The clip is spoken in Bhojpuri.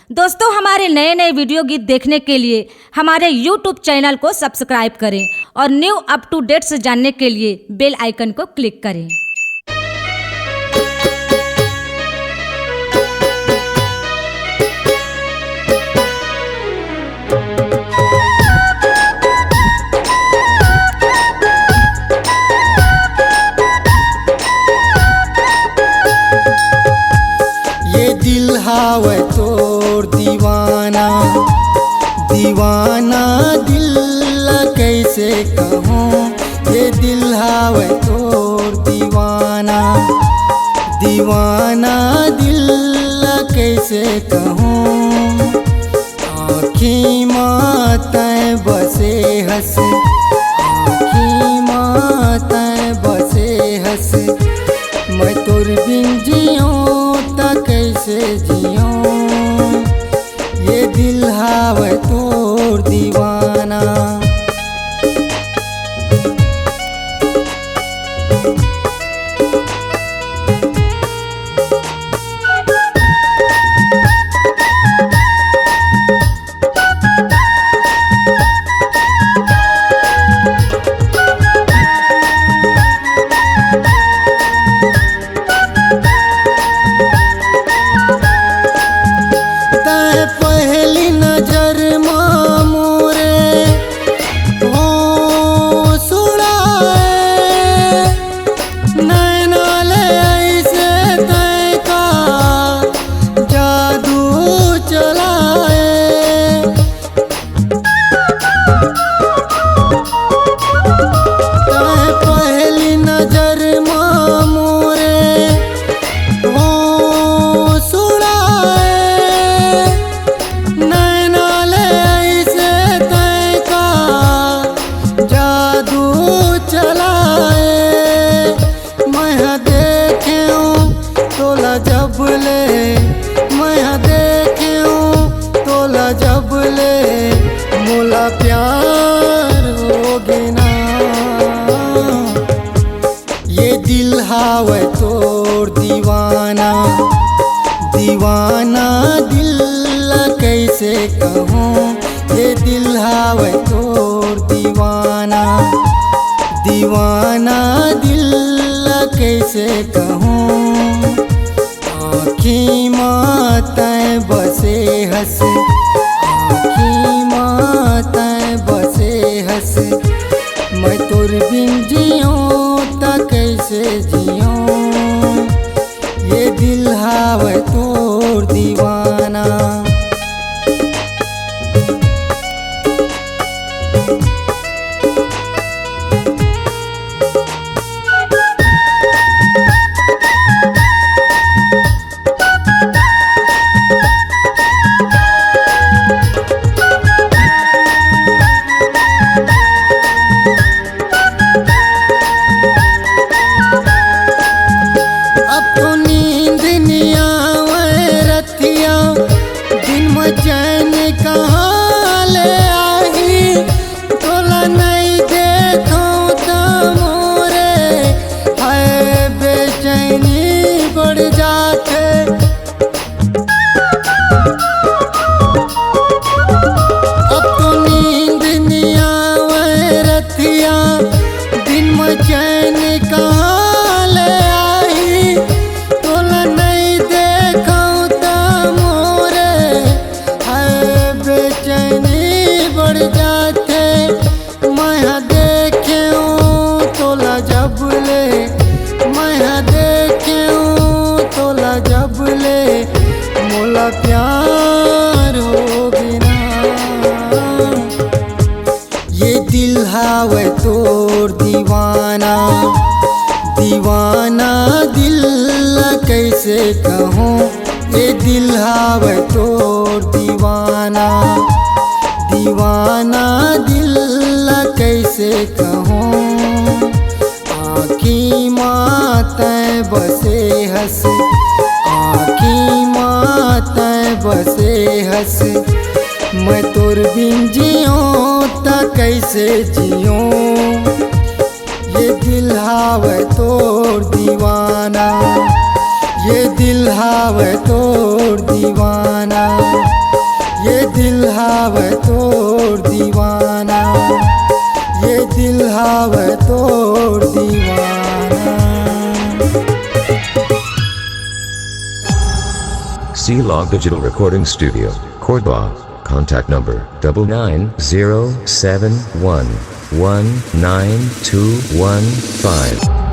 दोस्तों, हमारे नए नए वीडियो गीत देखने के लिए हमारे YouTube चैनल को सब्सक्राइब करें और न्यू अप टू डेट्स जानने के लिए बेल आइकन को क्लिक करें। ये दिल हावे तोर दीवाना दीवाना दिल कैसे कहूँ। ये दिल हावे तोर दीवाना दीवाना दिल कैसे कहूँ। आँखी मातैं बसे हंस आँखी मातैं बसे हंस। मैं तोर बिन जियूँ ता कैसे जियूँ। ये दिल हावे तोर दीवाना। पहली नजर मोरे हो सुड़ाए नैना ले ऐसे तय का जादू चलाए। पहली नजर मोरे हो सुड़ाए नैना ले ऐसे तय का जादू चलाए। मैं देखूं तोला जब ले मैं देखूं तोला जब ले मोला प्यार होगी ना। ये दिल हावे तोर दीवाना दीवाना दिल कैसे कहूँ। ये दिल हावे तोर दीवाना दीवाना दिल कैसे कहूँ। आँखी मातैं बसे हंस आँखी मातैं बसे हंस। मैं तोर बिन जियूँ ता कैसे जियूँ। ये दिल हावे तोर दीवाना। अब तो नींद नहीं आवे रतिया दिन में चैन कहाँ ले आई। तोला नहीं देखूं तो मोरे है बेचैनी बढ़ जाते। अब तो नींद नहीं आवे रतिया दिन में चैन कहाँ ले आई। तोला नहीं देखूं तो मोरे है बेचैनी बढ़ जाते। मैं देखूं तोला जब ले मैं देखूं तोला जब ले मोला प्यार होगी ना। ये दिल हावे तोर दीवाना दीवाना दिल कैसे कहूँ। ये दिल हावे तोर दीवाना दीवाना दिल कैसे कहूँ। आँखी मातैं बसे हंस आँखी मातैं बसे हंस। मैं तोर बिन जियूँ ता कैसे जियूँ। ये दिल हावे तोर दीवाना ये दिल हावे तोर दीवाना, ये दिल हावे तोर दीवाना, ये दिल हावे तोर दीवाना। C-Log Digital Recording Studio, Cordoba. Contact number 9907119215.